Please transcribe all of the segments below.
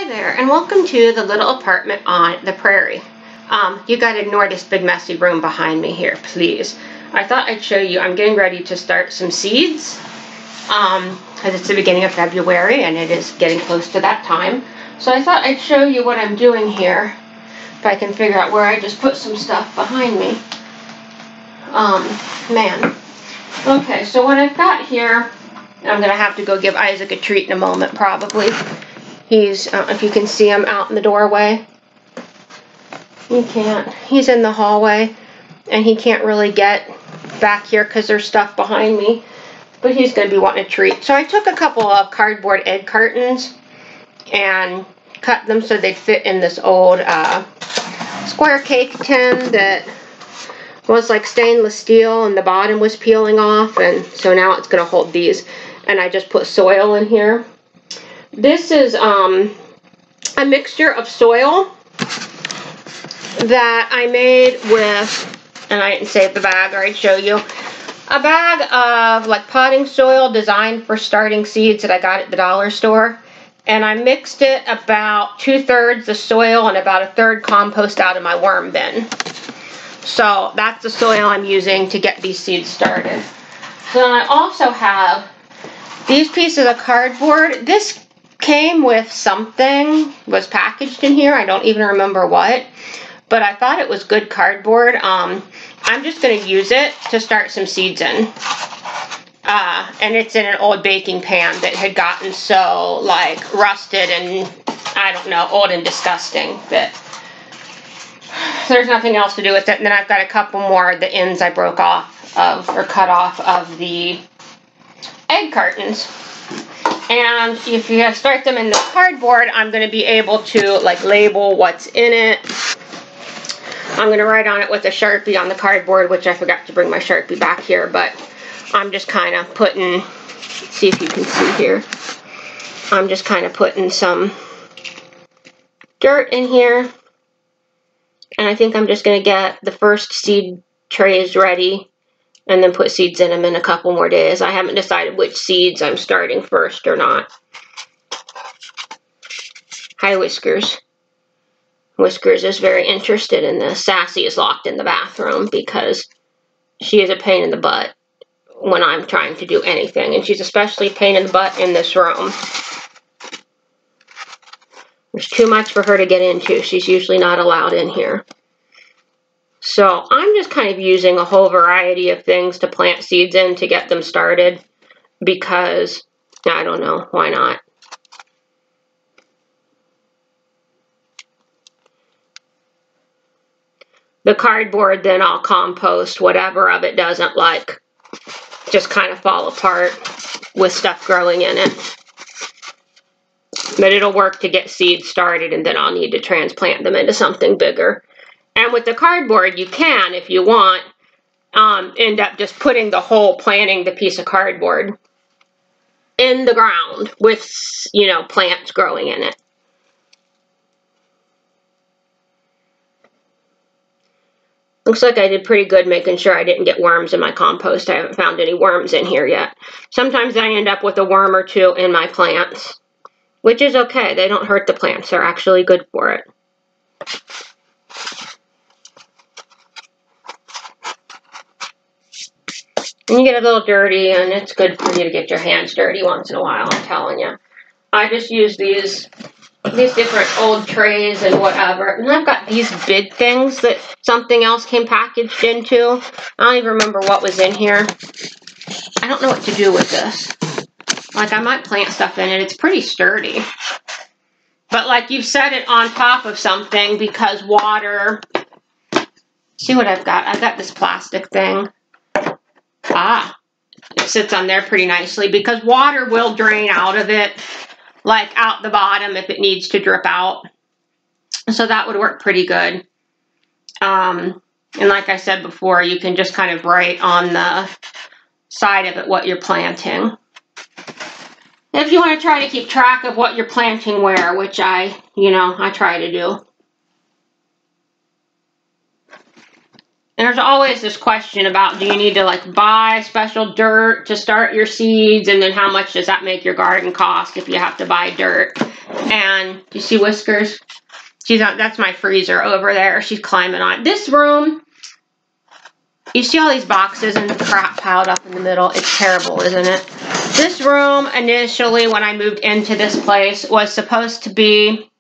Hi there, and welcome to the little apartment on the prairie. You gotta ignore this big messy room behind me here, please. I thought I'd show you, I'm getting ready to start some seeds, because it's the beginning of February and it is getting close to that time. So I thought I'd show you what I'm doing here, if I can figure out where I just put some stuff behind me. Man. Okay, so what I've got here, I'm gonna have to go give Isaac a treat in a moment, probably. He's, if you can see him out in the doorway. You can't. He's in the hallway, and he can't really get back here because there's stuff behind me. But he's going to be wanting a treat. So I took a couple of cardboard egg cartons and cut them so they'd fit in this old square cake tin that was like stainless steel, and the bottom was peeling off, and so now it's going to hold these. And I just put soil in here. This is a mixture of soil that I made with, and I didn't save the bag or I'd show you, a bag of like potting soil designed for starting seeds that I got at the dollar store. And I mixed it about 2/3 the soil and about 1/3 compost out of my worm bin. So that's the soil I'm using to get these seeds started. Then I also have these pieces of cardboard. This came with something, was packaged in here. I don't even remember what, but I thought it was good cardboard. I'm just going to use it to start some seeds in. And it's in an old baking pan that had gotten so like rusted and I don't know, old and disgusting that there's nothing else to do with it. And then I've got a couple more of the ends I broke off of or cut off of the egg cartons. And if you start them in the cardboard, I'm going to be able to like label what's in it. I'm going to write on it with a Sharpie on the cardboard, which I forgot to bring my Sharpie back here, but I'm just kind of putting, see if you can see here, I'm just kind of putting some dirt in here. And I think I'm just going to get the first seed trays ready and then put seeds in them in a couple more days. I haven't decided which seeds I'm starting first or not. Hi, Whiskers. Whiskers is very interested in this. Sassy is locked in the bathroom because she is a pain in the butt when I'm trying to do anything. And she's especially a pain in the butt in this room. There's too much for her to get into. She's usually not allowed in here. So I'm just kind of using a whole variety of things to plant seeds in to get them started because, I don't know, why not? The cardboard, then I'll compost whatever of it doesn't like just kind of fall apart with stuff growing in it. But it'll work to get seeds started, and then I'll need to transplant them into something bigger. And with the cardboard, you can, if you want, end up just putting the whole, planting the piece of cardboard in the ground with, you know, plants growing in it. Looks like I did pretty good making sure I didn't get worms in my compost. I haven't found any worms in here yet. Sometimes I end up with a worm or two in my plants, which is okay. They don't hurt the plants. They're actually good for it. And you get a little dirty, and it's good for you to get your hands dirty once in a while, I'm telling you. I just use these different old trays and whatever. And I've got these big things that something else came packaged into. I don't even remember what was in here. I don't know what to do with this. Like, I might plant stuff in it. It's pretty sturdy. But, like, you've set it on top of something because water... See what I've got? I've got this plastic thing. It sits on there pretty nicely because water will drain out of it, like out the bottom if it needs to drip out. So that would work pretty good. And like I said before, you can just kind of write on the side of it what you're planting. If you want to try to keep track of what you're planting where, which I try to do. And there's always this question about, do you need to like buy special dirt to start your seeds, and then how much does that make your garden cost if you have to buy dirt? And you see Whiskers? She's on, that's my freezer over there. She's climbing on. This room, you see all these boxes and crap piled up in the middle. It's terrible, isn't it? This room, initially, when I moved into this place, was supposed to be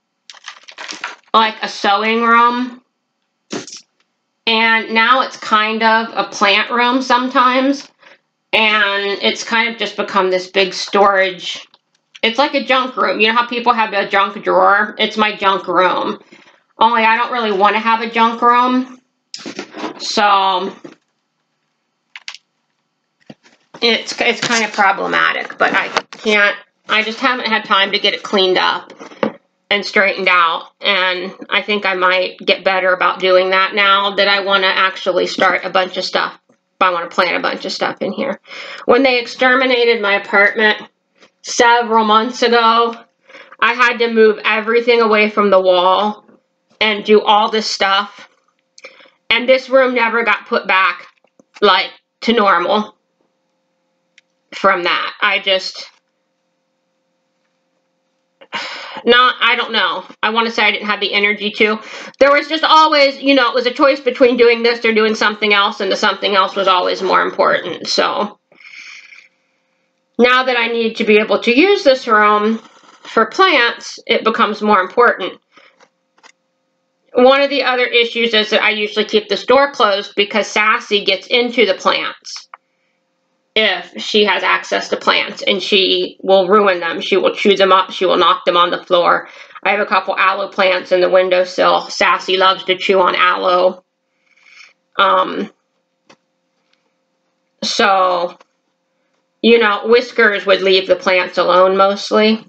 like a sewing room. And now it's kind of a plant room sometimes. And it's kind of just become this big storage. It's like a junk room. You know how people have a junk drawer? It's my junk room. Only I don't really want to have a junk room. So it's kind of problematic. But I just haven't had time to get it cleaned up and straightened out. And I think I might get better about doing that now that I want to actually start a bunch of stuff. I want to plant a bunch of stuff in here. When they exterminated my apartment several months ago, I had to move everything away from the wall and do all this stuff. And this room never got put back, like, to normal from that. I don't know. I want to say I didn't have the energy to. There was just always, you know, it was a choice between doing this or doing something else, and the something else was always more important. So now that I need to be able to use this room for plants, it becomes more important. One of the other issues is that I usually keep this door closed because Sassy gets into the plants if she has access to plants, and she will ruin them. She will chew them up. She will knock them on the floor. I have a couple aloe plants in the windowsill. Sassy loves to chew on aloe. So, you know, Whiskers would leave the plants alone mostly.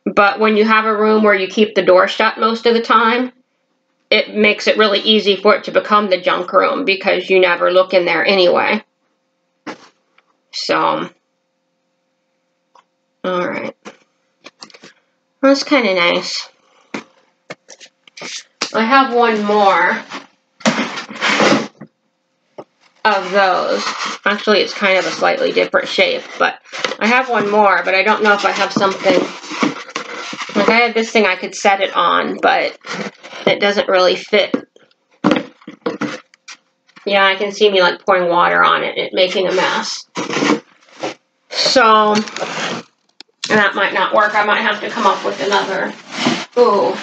But when you have a room where you keep the door shut most of the time, it makes it really easy for it to become the junk room because you never look in there anyway. So, alright. That's kind of nice. I have one more of those. Actually, it's kind of a slightly different shape, but I have one more, but I don't know if I have something. Like, I have this thing I could set it on, but it doesn't really fit. Yeah, I can see me like pouring water on it and it making a mess. So, that might not work. I might have to come up with another. Ooh.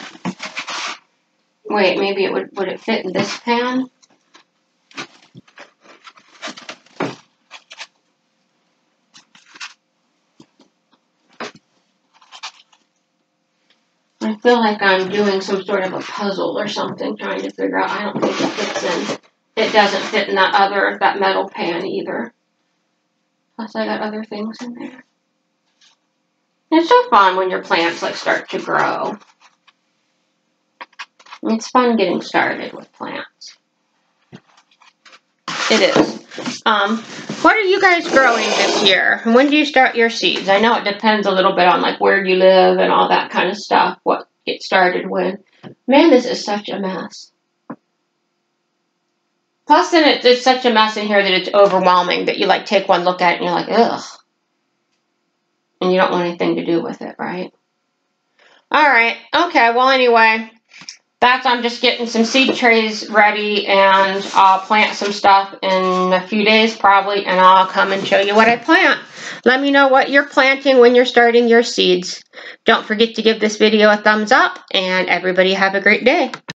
Wait, maybe it would it fit in this pan? I feel like I'm doing some sort of a puzzle or something, trying to figure out. I don't think it fits in. It doesn't fit in that metal pan either. Plus I got other things in there. It's so fun when your plants like start to grow. It's fun getting started with plants. It is. What are you guys growing this year? When do you start your seeds? I know it depends a little bit on like where you live and all that kind of stuff. What gets started when. Man, this is such a mess. Plus, then it's such a mess in here that it's overwhelming that you like take one look at it and you're like, ugh. And you don't want anything to do with it, right? Alright, okay, well anyway, I'm just getting some seed trays ready, and I'll plant some stuff in a few days probably, and I'll come and show you what I plant. Let me know what you're planting when you're starting your seeds. Don't forget to give this video a thumbs up, and everybody have a great day.